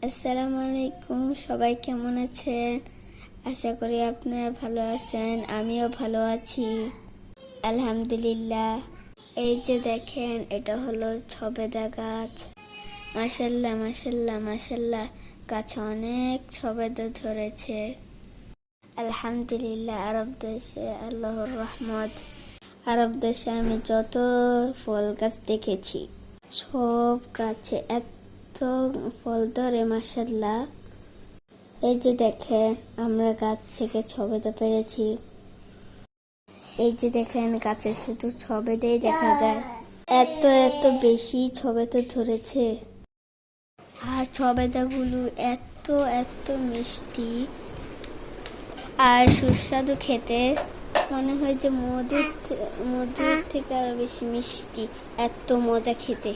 আসসালামু আলাইকুম, সবাই কেমন আছেন? আশা করি আপনারা ভালো আছেন। আমিও ভালো আছি, আলহামদুলিল্লাহ। এই যে দেখেন, এটা হলো ছবেদা গাছ। মাশাল্লাহ মাশাল্লাহ মাশাল্লাহ, গাছে অনেক ছবেদা ধরেছে, আলহামদুলিল্লাহ। আরব দেশে আল্লাহর রহমত। আরব দেশে আমি যত ফল গাছ দেখেছি, সব গাছে এত ফল ধরে, মাশাল্লাহ। এই যে দেখেন, আমরা গাছ থেকে ছবেদা পেরেছি। এই যে দেখেন, গাছে শুধু ছবেদাই দেখা যায়, এত এত বেশি ছবেদা ধরেছে। আর ছবেদাগুলো এত এত মিষ্টি আর সুস্বাদু খেতে, মনে হয় যে মধুর থেকে আরো বেশি মিষ্টি, এত মজা খেতে।